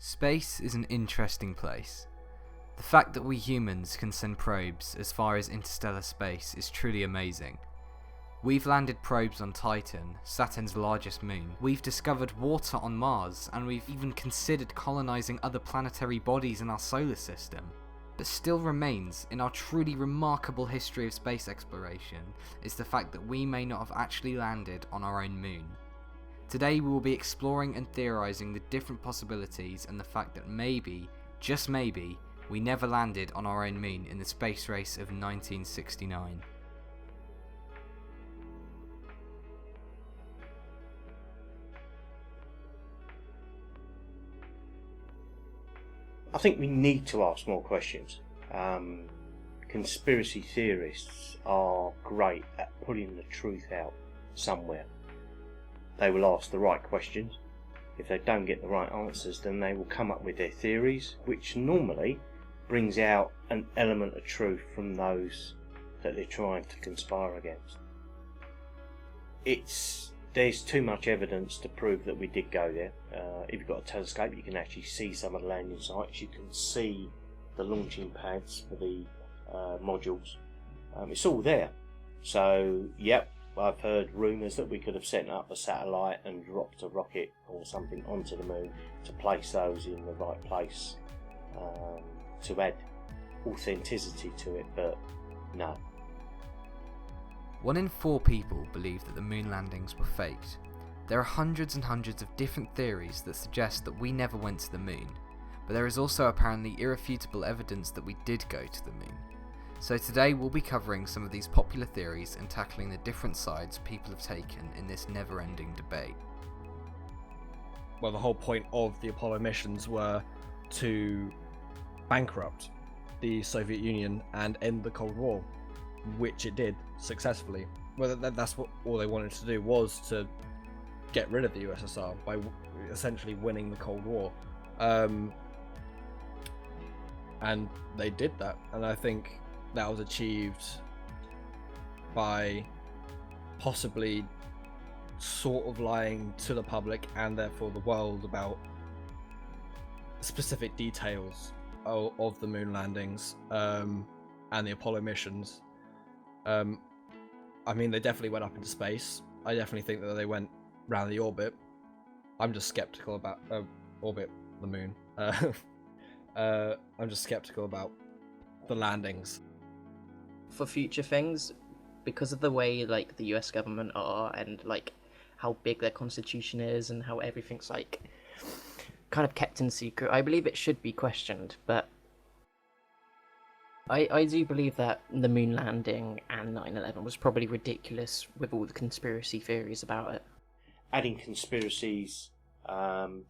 Space is an interesting place. The fact that we humans can send probes as far as interstellar space is truly amazing. We've landed probes on Titan, Saturn's largest moon. We've discovered water on Mars, and we've even considered colonising other planetary bodies in our solar system. But still remains in our truly remarkable history of space exploration is the fact that we may not have actually landed on our own moon. Today we will be exploring and theorising the different possibilities and the fact that maybe, just maybe, we never landed on our own moon in the space race of 1969. I think we need to ask more questions. Conspiracy theorists are great at pulling the truth out somewhere. They will ask the right questions. If they don't get the right answers, then they will come up with their theories, which normally brings out an element of truth from those that they're trying to conspire against. There's too much evidence to prove that we did go there. If you've got a telescope, you can actually see some of the landing sites. You can see the launching pads for the modules. It's all there. So, yep, I've heard rumours that we could have sent up a satellite and dropped a rocket or something onto the moon to place those in the right place to add authenticity to it, but no. 1 in 4 people believe that the moon landings were faked. There are hundreds and hundreds of different theories that suggest that we never went to the moon, but there is also apparently irrefutable evidence that we did go to the moon. So today we'll be covering some of these popular theories and tackling the different sides people have taken in this never-ending debate. Well, the whole point of the Apollo missions were to bankrupt the Soviet Union and end the Cold War, which it did successfully. Well, that's what all they wanted to do, was to get rid of the USSR by essentially winning the Cold War. And they did that, and I think that was achieved by possibly sort of lying to the public and therefore the world about specific details of the moon landings and the Apollo missions. I mean, they definitely went up into space. I definitely think that they went round the orbit. I'm just skeptical about orbit the moon. I'm just skeptical about the landings. For future things, because of the way like the US government are and like how big their constitution is and how everything's like kind of kept in secret, I believe it should be questioned, but I do believe that the moon landing and 9/11 was probably ridiculous with all the conspiracy theories about it. Adding conspiracies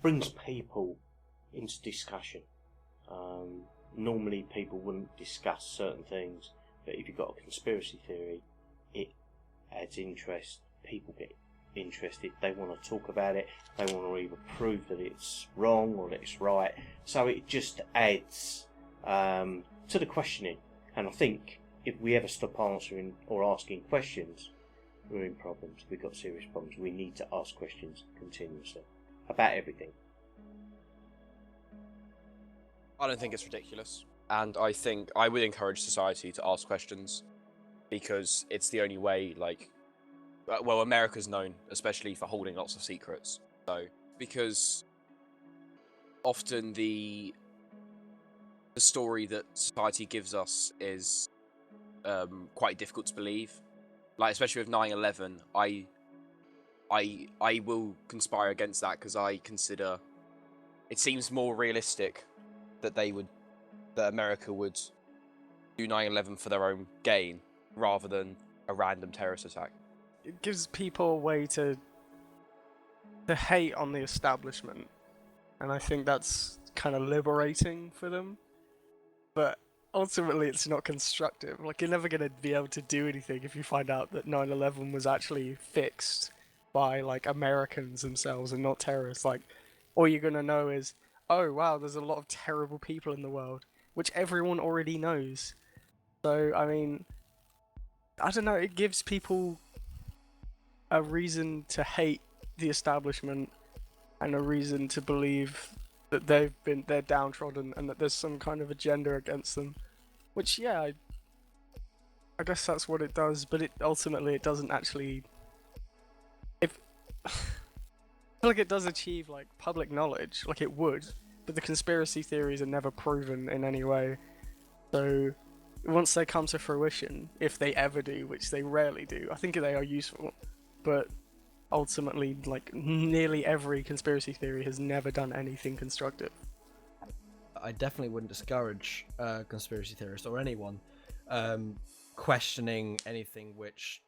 brings people into discussion. Normally people wouldn't discuss certain things, but if you've got a conspiracy theory, it adds interest. People get interested, they want to talk about it, they want to either prove that it's wrong or that it's right, so it just adds to the questioning. And I think if we ever stop answering or asking questions, we're in problems. We've got serious problems. We need to ask questions continuously about everything. I don't think it's ridiculous, and I think I would encourage society to ask questions, because it's the only way, like, well, America's known especially for holding lots of secrets, so because often the story that society gives us is quite difficult to believe, like especially with 9/11. I will conspire against that, because I consider it seems more realistic that America would do 9/11 for their own gain rather than a random terrorist attack. It gives people a way to hate on the establishment, and I think that's kind of liberating for them. But ultimately, it's not constructive. Like, you're never going to be able to do anything if you find out that 9/11 was actually fixed by like Americans themselves and not terrorists. Like, all you're going to know is, oh wow, there's a lot of terrible people in the world, which everyone already knows. So, I mean, I don't know, it gives people a reason to hate the establishment and a reason to believe that they're downtrodden and that there's some kind of agenda against them. Which, yeah, I guess that's what it does, but ultimately it doesn't actually. If I feel like it does achieve like public knowledge, like it would, but the conspiracy theories are never proven in any way. So once they come to fruition, if they ever do, which they rarely do, I think they are useful, but ultimately, like, nearly every conspiracy theory has never done anything constructive. I definitely wouldn't discourage conspiracy theorists or anyone questioning anything which,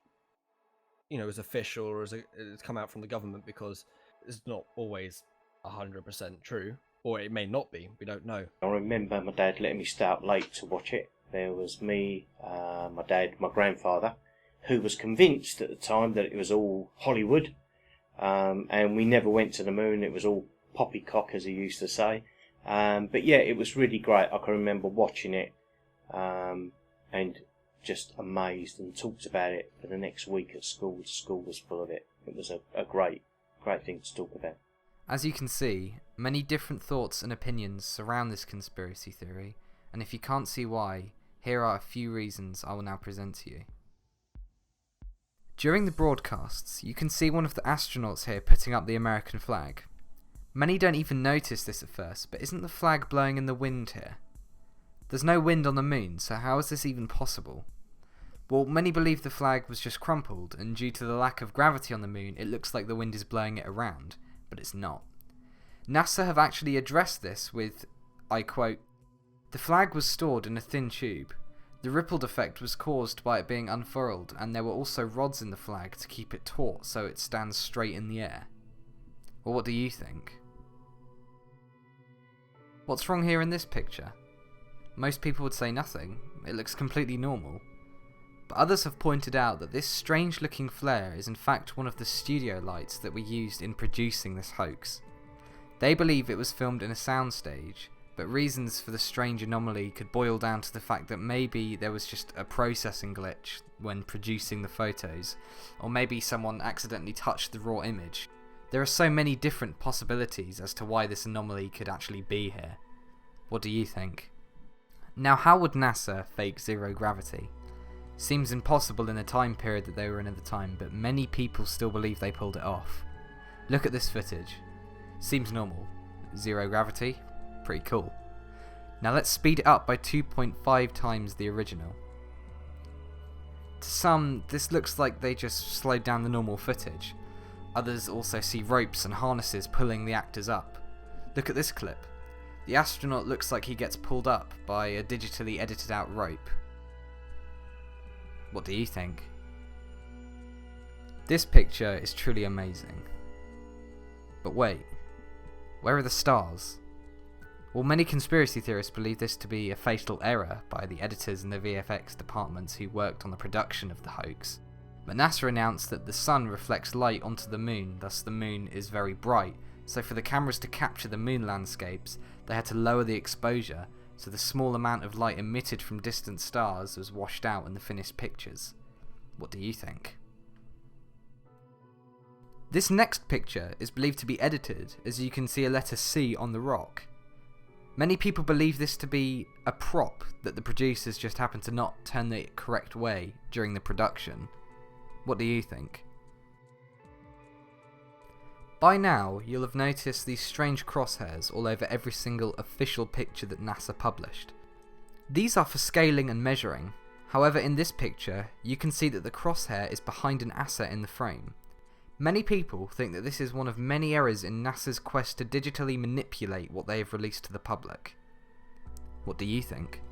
is official or has come out from the government, because it's not always 100% true, or it may not be. We don't know. I remember my dad letting me stay up late to watch it. There was me, my dad, my grandfather, who was convinced at the time that it was all Hollywood, and we never went to the moon. It was all poppycock, as he used to say. But yeah, it was really great. I can remember watching it and just amazed, and talked about it for the next week at school. The school was full of it. It was a great thing to talk about. As you can see, many different thoughts and opinions surround this conspiracy theory, and if you can't see why, here are a few reasons I will now present to you. During the broadcasts, you can see one of the astronauts here putting up the American flag. Many don't even notice this at first, but isn't the flag blowing in the wind here? There's no wind on the moon, so how is this even possible? Well, many believe the flag was just crumpled, and due to the lack of gravity on the moon, it looks like the wind is blowing it around, but it's not. NASA have actually addressed this with, I quote, "The flag was stored in a thin tube. The rippled effect was caused by it being unfurled, and there were also rods in the flag to keep it taut so it stands straight in the air." Well, what do you think? What's wrong here in this picture? Most people would say nothing. It looks completely normal. But others have pointed out that this strange looking flare is in fact one of the studio lights that were used in producing this hoax. They believe it was filmed in a soundstage, but reasons for the strange anomaly could boil down to the fact that maybe there was just a processing glitch when producing the photos, or maybe someone accidentally touched the raw image. There are so many different possibilities as to why this anomaly could actually be here. What do you think? Now, how would NASA fake zero gravity? Seems impossible in the time period that they were in at the time, but many people still believe they pulled it off. Look at this footage. Seems normal. Zero gravity? Pretty cool. Now let's speed it up by 2.5 times the original. To some, this looks like they just slowed down the normal footage. Others also see ropes and harnesses pulling the actors up. Look at this clip. The astronaut looks like he gets pulled up by a digitally edited out rope. What do you think? This picture is truly amazing. But wait, where are the stars? Well, many conspiracy theorists believe this to be a fatal error by the editors and the VFX departments who worked on the production of the hoax. But NASA announced that the sun reflects light onto the moon, thus the moon is very bright, so for the cameras to capture the moon landscapes, they had to lower the exposure, so the small amount of light emitted from distant stars was washed out in the finished pictures. What do you think? This next picture is believed to be edited, as you can see a letter C on the rock. Many people believe this to be a prop that the producers just happened to not turn the correct way during the production. What do you think? By now, you'll have noticed these strange crosshairs all over every single official picture that NASA published. These are for scaling and measuring. However, in this picture, you can see that the crosshair is behind an asset in the frame. Many people think that this is one of many errors in NASA's quest to digitally manipulate what they have released to the public. What do you think?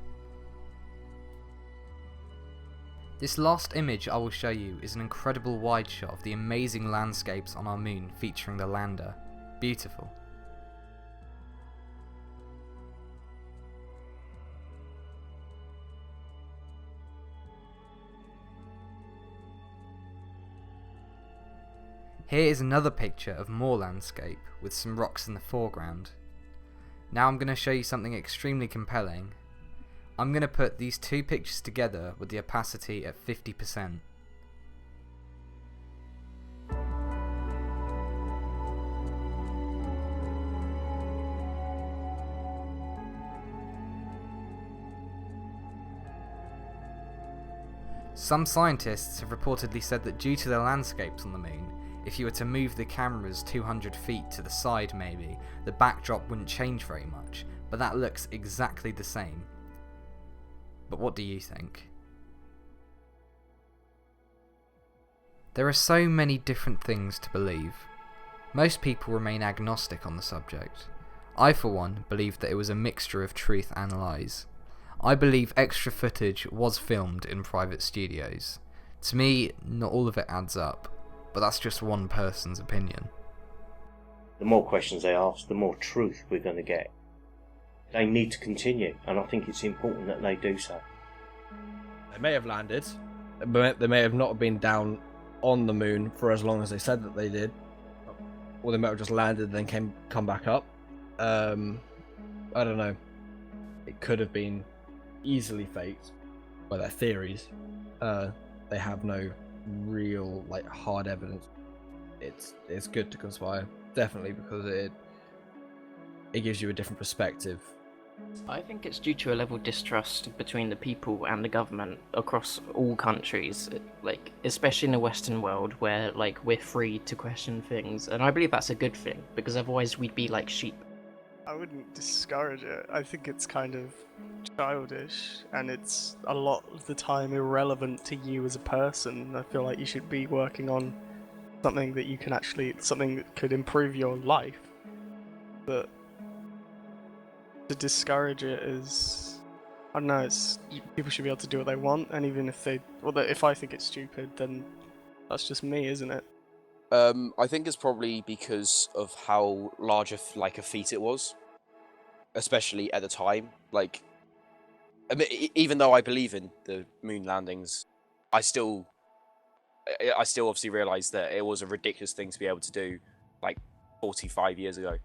This last image I will show you is an incredible wide shot of the amazing landscapes on our moon featuring the lander. Beautiful. Here is another picture of more landscape with some rocks in the foreground. Now I'm going to show you something extremely compelling. I'm going to put these two pictures together with the opacity at 50%. Some scientists have reportedly said that due to the landscapes on the moon, if you were to move the cameras 200 feet to the side maybe, the backdrop wouldn't change very much, but that looks exactly the same. But what do you think? There are so many different things to believe. Most people remain agnostic on the subject. I, for one, believe that it was a mixture of truth and lies. I believe extra footage was filmed in private studios. To me, not all of it adds up, but that's just one person's opinion. The more questions they ask, the more truth we're going to get. They need to continue, and I think it's important that they do so. They may have landed, but they may have not been down on the moon for as long as they said that they did, or they might have just landed and then come back up. I don't know. It could have been easily faked by their theories. They have no real hard evidence. It's good to conspire, definitely, because it gives you a different perspective. I think it's due to a level of distrust between the people and the government across all countries, especially in the Western world where we're free to question things, and I believe that's a good thing because otherwise we'd be like sheep. I wouldn't discourage it. I think it's kind of childish, and it's a lot of the time irrelevant to you as a person. I feel like you should be working on something that could improve your life. But to discourage it is, I don't know, people should be able to do what they want, and even if I think it's stupid, then that's just me, isn't it? I think it's probably because of how large a feat it was, especially at the time. I mean, even though I believe in the moon landings, I still obviously realise that it was a ridiculous thing to be able to do 45 years ago.